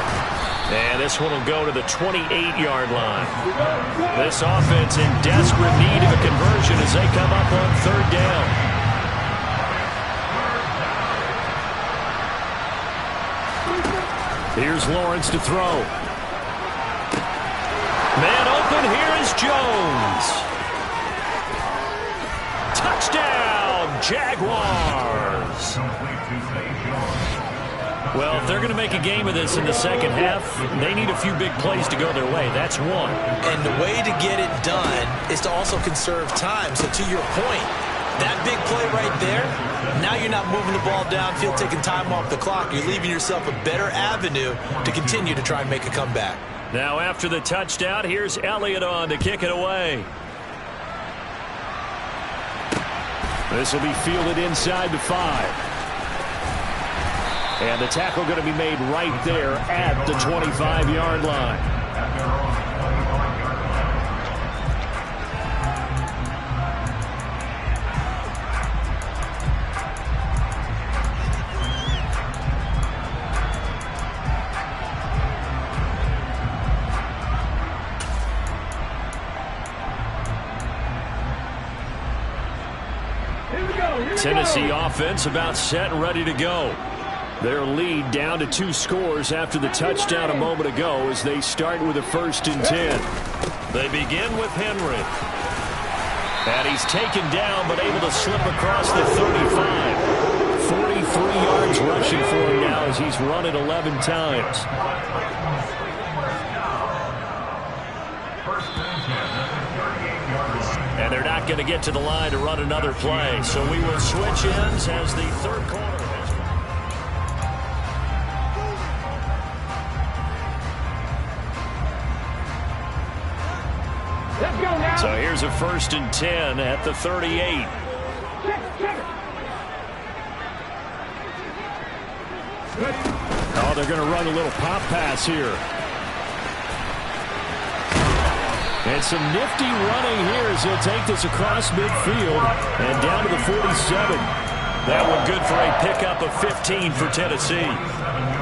And this one will go to the 28-yard line. This offense in desperate need of a conversion as they come up on 3rd down. Here's Lawrence to throw. Man open, here is Jones. Touchdown, Jaguars. Well, if they're going to make a game of this in the second half, they need a few big plays to go their way. That's one. And the way to get it done is to also conserve time. So to your point, that big play right there, now you're not moving the ball downfield, taking time off the clock. You're leaving yourself a better avenue to continue to try and make a comeback. Now after the touchdown, here's Elliott on to kick it away. This will be fielded inside the 5. And the tackle going to be made right there at the 25-yard line. Tennessee offense about set and ready to go. Their lead down to 2 scores after the touchdown a moment ago as they start with a 1st and 10. They begin with Henry. And he's taken down but able to slip across the 35. 43 yards rushing for him now as he's run it 11 times. And they're not going to get to the line to run another play. So we will switch ends as the third quarter. Let's go now. So here's a 1st and 10 at the 38. Oh, they're going to run a little pop pass here. And some nifty running here as he'll take this across midfield and down to the 47. That one good for a pickup of 15 for Tennessee.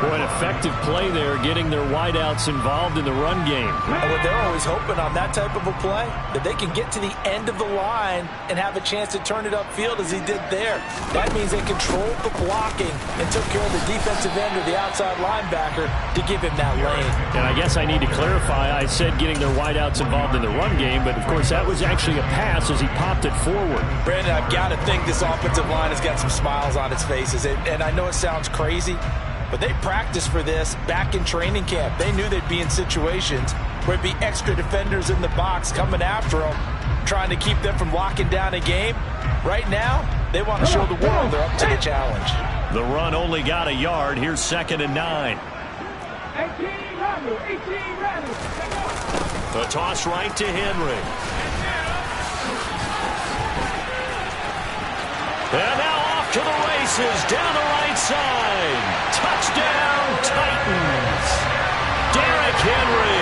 Boy, an effective play there, getting their wideouts involved in the run game. And what they're always hoping on that type of a play, that they can get to the end of the line and have a chance to turn it upfield as he did there. That means they controlled the blocking and took care of the defensive end or the outside linebacker to give him that lane. And I guess I need to clarify, I said getting their wideouts involved in the run game, but of course that was actually a pass as he popped it forward. Brandon, I've got to think this offensive line has got some smiles on its faces. And I know it sounds crazy, but they practiced for this back in training camp. They knew they'd be in situations where it'd be extra defenders in the box coming after them, trying to keep them from locking down a game. Right now, they want to show the world they're up to the challenge. The run only got a yard. Here's 2nd and 9. 18 Randall. The toss right to Henry. And now off to the races, down the right side. Touchdown, Titans. Derrick Henry,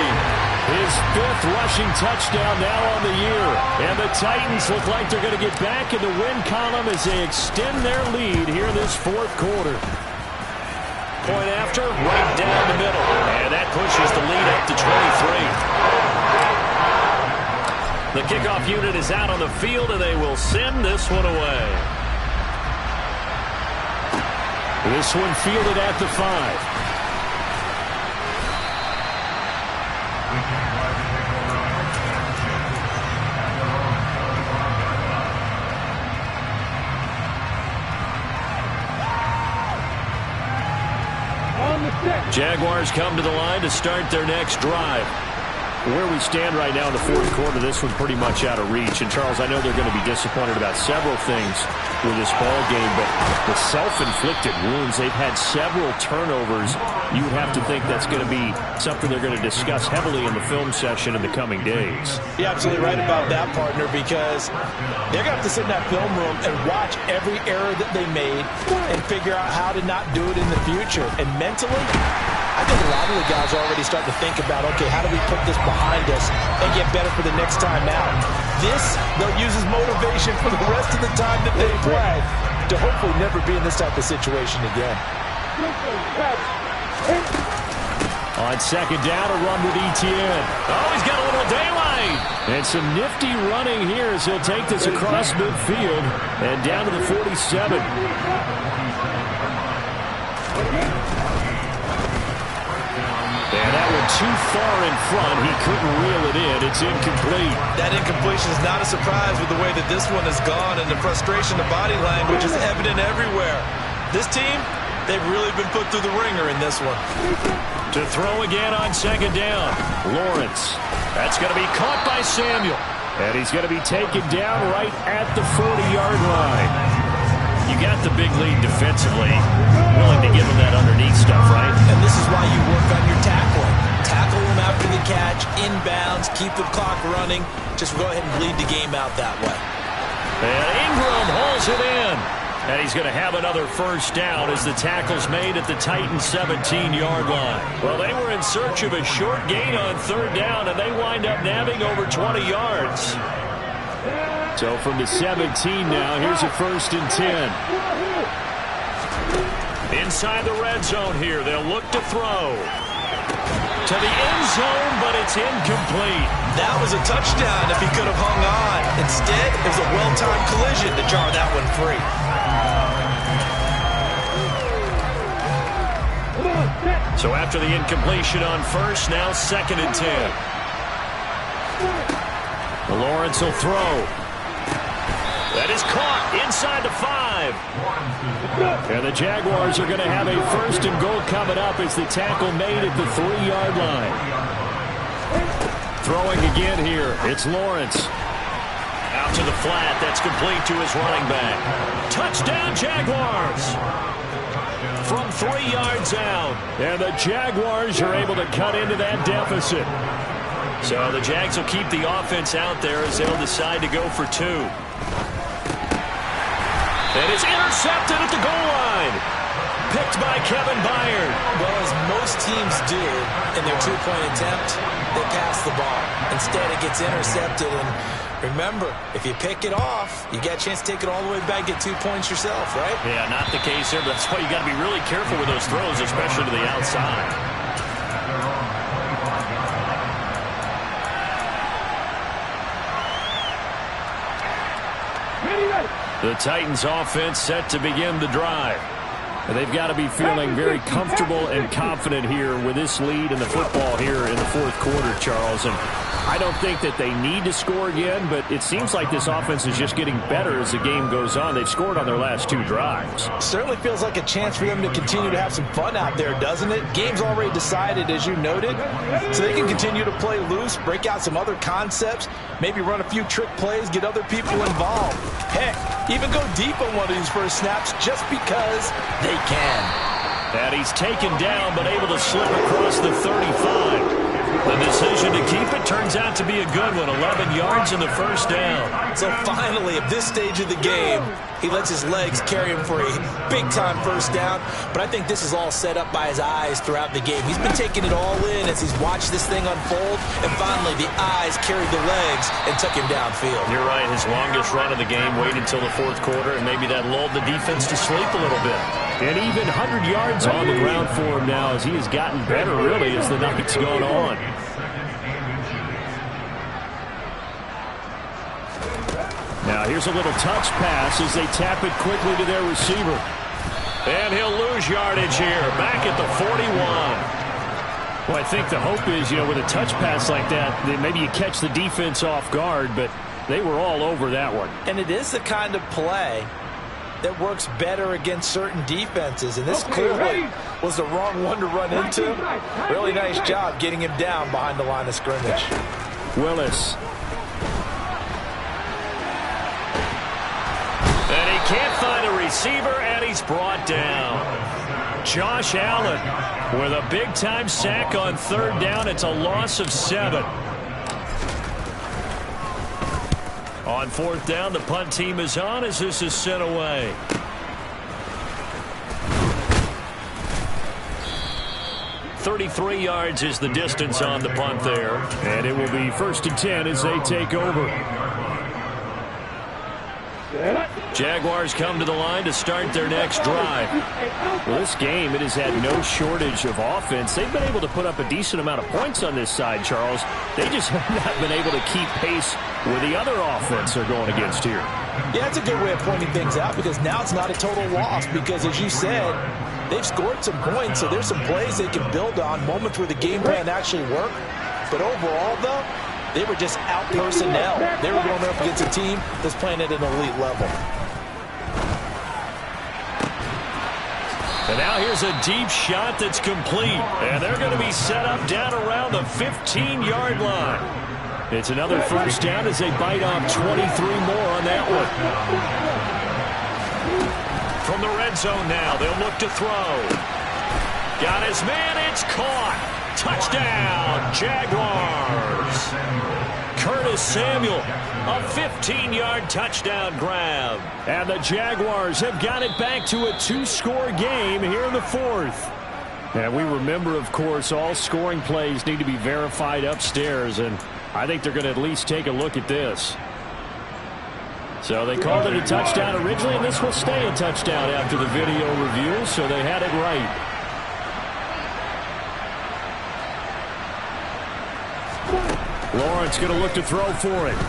his 5th rushing touchdown now on the year. And the Titans look like they're going to get back in the win column as they extend their lead here in this 4th quarter. Point after, right down the middle. And that pushes the lead up to 23. The kickoff unit is out on the field, and they will send this one away. This one fielded at the 5. Jaguars come to the line to start their next drive. Where we stand right now in the 4th quarter, this one pretty much out of reach. And, Charles, I know they're going to be disappointed about several things with this ball game, but the self-inflicted wounds, they've had several turnovers. You would have to think that's going to be something they're going to discuss heavily in the film session in the coming days. You're absolutely right about that, partner, because they're going to have to sit in that film room and watch every error that they made and figure out how to not do it in the future. And mentally, I think a lot of the guys are already starting to think about, okay, how do we put this behind us and get better for the next time out? This, they'll use as motivation for the rest of the time that they play to hopefully never be in this type of situation again. On 2nd down, a run with Etienne. Oh, he's got a little daylight. And some nifty running here as he'll take this across midfield and down to the 47. And that one too far in front. He couldn't reel it in. It's incomplete. That incompletion is not a surprise with the way that this one has gone, and the frustration of body language is evident everywhere. This team, they've really been put through the ringer in this one. To throw again on 2nd down. Lawrence. That's going to be caught by Samuel. And he's going to be taken down right at the 40-yard line. You got the big lead defensively. Willing to give him that underneath stuff, right? And this is why you work on your tackling. Tackle him after the catch, inbounds, keep the clock running. Just go ahead and bleed the game out that way. And Ingram hauls it in. And he's going to have another 1st down as the tackle's made at the Titans' 17-yard line. Well, they were in search of a short gain on 3rd down, and they wind up nabbing over 20 yards. So from the 17 now, here's a 1st and 10. Inside the red zone here, they'll look to throw. To the end zone, but it's incomplete. That was a touchdown if he could have hung on. Instead, it was a well-timed collision to jar that one free. So after the incompletion on 1st, now 2nd and 10. Lawrence will throw. That is caught inside the 5. And the Jaguars are going to have a 1st and goal coming up as the tackle made at the 3-yard line. Throwing again here. It's Lawrence. Out out to the flat. That's complete to his running back. Touchdown, Jaguars! From 3 yards out. And the Jaguars are able to cut into that deficit. So the Jags will keep the offense out there as they'll decide to go for 2. And it's intercepted at the goal line. Picked by Kevin Byard. Well, as most teams do in their 2-point attempt, they pass the ball. Instead, it gets intercepted. And remember, if you pick it off, you get a chance to take it all the way back, get 2 points yourself, right? Yeah, not the case here, but that's why you got to be really careful with those throws, especially to the outside. The Titans offense set to begin the drive. They've got to be feeling very comfortable and confident here with this lead in the football here in the fourth quarter, Charles. And I don't think that they need to score again, but it seems like this offense is just getting better as the game goes on. They've scored on their last 2 drives. Certainly feels like a chance for them to continue to have some fun out there, doesn't it? Game's already decided, as you noted, so they can continue to play loose, break out some other concepts, maybe run a few trick plays, get other people involved. Heck, even go deep on one of these first snaps just because they can. And he's taken down but able to slip across the 35. The decision to keep it turns out to be a good one. 11 yards in the first down. So finally, at this stage of the game, he lets his legs carry him for a big-time first down. But I think this is all set up by his eyes throughout the game. He's been taking it all in as he's watched this thing unfold. And finally, the eyes carried the legs and took him downfield. You're right. His longest run of the game waited until the fourth quarter, and maybe that lulled the defense to sleep a little bit. And even 100 yards on the ground for him now as he has gotten better, really, as the night's gone on. Now here's a little touch pass as they tap it quickly to their receiver. And he'll lose yardage here, back at the 41. Well, I think the hope is, with a touch pass like that maybe you catch the defense off guard, but they were all over that one. And it is the kind of play that works better against certain defenses, and this clearly was the wrong one to run into. Really nice job getting him down behind the line of scrimmage. Willis. And he can't find a receiver, and he's brought down. Josh Allen with a big-time sack on 3rd down. It's a loss of 7. On 4th down, the punt team is on as this is sent away. .33 yards is the distance on the punt there. And it will be 1st and 10 as they take over. Jaguars come to the line to start their next drive. Well, this game, it has had no shortage of offense. They've been able to put up a decent amount of points on this side, Charles. They just have not been able to keep pace with the other offense they're going against here. Yeah, it's a good way of pointing things out because now it's not a total loss because, as you said, they've scored some points, so there's some plays they can build on, moments where the game plan actually worked. But overall, though, they were just out-personnel. They were going up against a team that's playing at an elite level. And now here's a deep shot that's complete. And they're going to be set up down around the 15-yard line. It's another 1st down as they bite off 23 more on that one. From the red zone now, they'll look to throw. Got his man, it's caught. Touchdown, Jaguars. Curtis Samuel, a 15-yard touchdown grab. And the Jaguars have got it back to a 2-score game here in the 4th. And we remember, of course, all scoring plays need to be verified upstairs, and I think they're going to at least take a look at this. So they called it a touchdown originally, and this will stay a touchdown after the video review, so they had it right. Lawrence going to look to throw for it.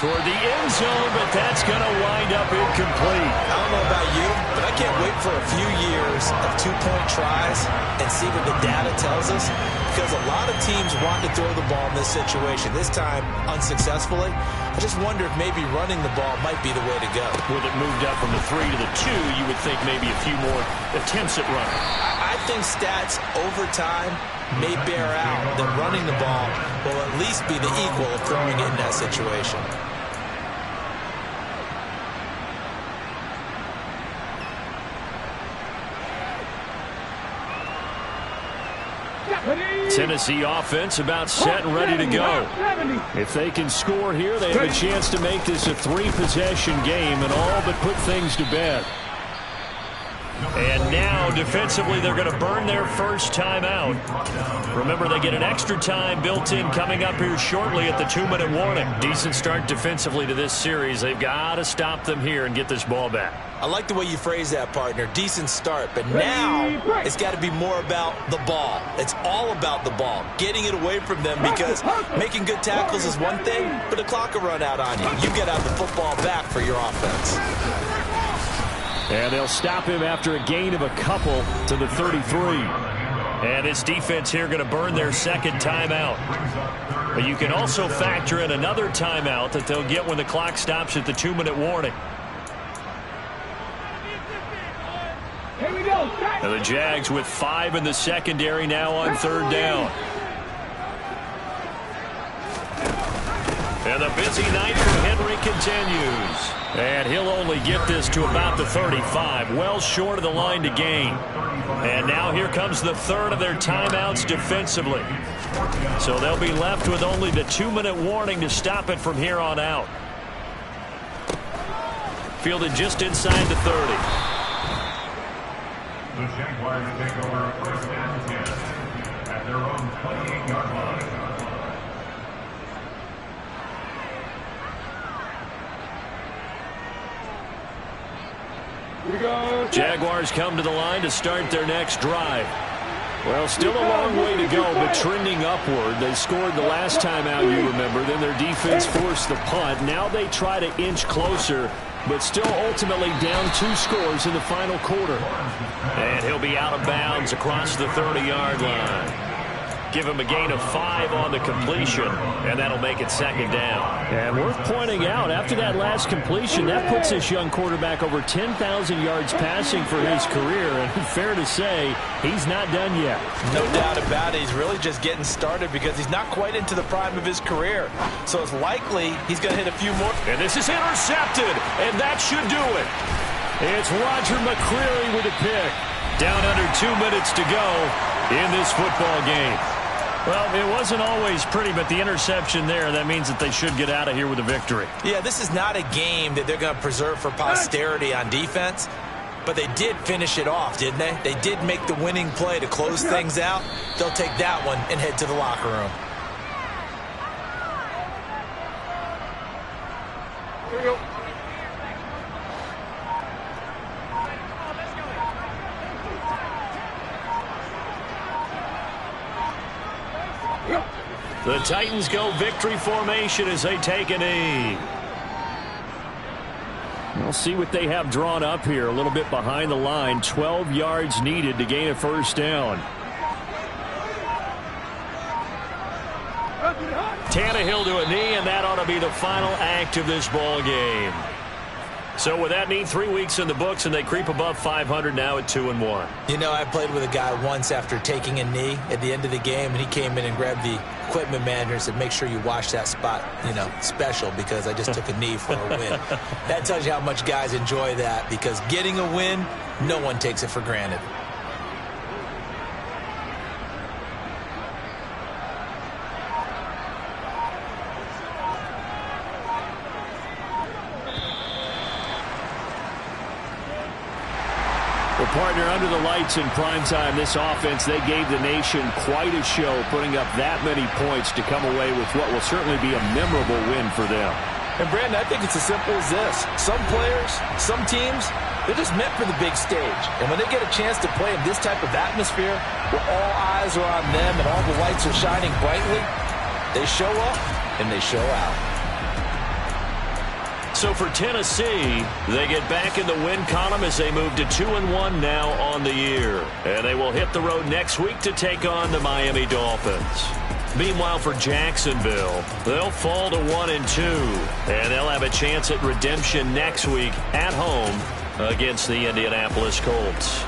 Toward the end zone, but that's going to wind up incomplete. I don't know about you, but I can't wait for a few years of 2-point tries and see what the data tells us, because a lot of teams want to throw the ball in this situation. This time, unsuccessfully. I just wonder if maybe running the ball might be the way to go. With it moved up from the 3 to the 2, you would think maybe a few more attempts at running. I think stats over time may bear out that running the ball will at least be the equal of throwing it in that situation. Tennessee offense about set and ready to go. If they can score here, they have a chance to make this a 3-possession game and all but put things to bed. And now, defensively, they're going to burn their first timeout. Remember, they get an extra time built in coming up here shortly at the 2-minute warning. Decent start defensively to this series. They've got to stop them here and get this ball back. I like the way you phrase that, partner. Decent start, but now it's got to be more about the ball. It's all about the ball, getting it away from them, because making good tackles is one thing, but the clock will run out on you. You got to have the football back for your offense. And they'll stop him after a gain of a couple to the 33. And this defense here going to burn their second timeout. But you can also factor in another timeout that they'll get when the clock stops at the 2-minute warning. Here we go. And the Jags with 5 in the secondary now on 3rd down. And the busy night for Henry continues. And he'll only get this to about the 35, well short of the line to gain. And now here comes the third of their timeouts defensively. So they'll be left with only the 2-minute warning to stop it from here on out. Fielded just inside the 30. The Jaguars take over 1st and 10 at their own 28-yard line. Jaguars come to the line to start their next drive. Well, still a long way to go, but trending upward. They scored the last time out, you remember. Then their defense forced the punt. Now they try to inch closer, but still ultimately down 2 scores in the final quarter. And he'll be out of bounds across the 30-yard line. Give him a gain of 5 on the completion, and that'll make it 2nd down. And worth pointing out, after that last completion, that puts this young quarterback over 10,000 yards passing for his career. And fair to say, he's not done yet. No doubt about it. He's really just getting started because he's not quite into the prime of his career. So it's likely he's going to hit a few more. And this is intercepted, and that should do it. It's Roger McCreary with a pick. Down under 2 minutes to go in this football game. Well, it wasn't always pretty, but the interception there, that means that they should get out of here with a victory. Yeah, this is not a game that they're going to preserve for posterity on defense, but they did finish it off, didn't they? They did make the winning play to close things out. They'll take that one and head to the locker room. Here we go. The Titans go victory formation as they take a knee. We'll see what they have drawn up here. A little bit behind the line. 12 yards needed to gain a 1st down. Tannehill to a knee, and that ought to be the final act of this ball game. So with that knee, 3 weeks in the books, and they creep above 500 now at 2-1. You know, I played with a guy once after taking a knee at the end of the game, and he came in and grabbed the equipment manager and said, make sure you wash that spot, special, because I just took a knee for a win. That tells you how much guys enjoy that, because getting a win, no one takes it for granted. Well, partner, under the lights in primetime, this offense, they gave the nation quite a show, putting up that many points to come away with what will certainly be a memorable win for them. And, Brandon, I think it's as simple as this. Some players, some teams, they're just meant for the big stage. And when they get a chance to play in this type of atmosphere, where all eyes are on them and all the lights are shining brightly, they show up and they show out. So for Tennessee, they get back in the win column as they move to 2-1 now on the year. And they will hit the road next week to take on the Miami Dolphins. Meanwhile, for Jacksonville, they'll fall to 1-2. And they'll have a chance at redemption next week at home against the Indianapolis Colts.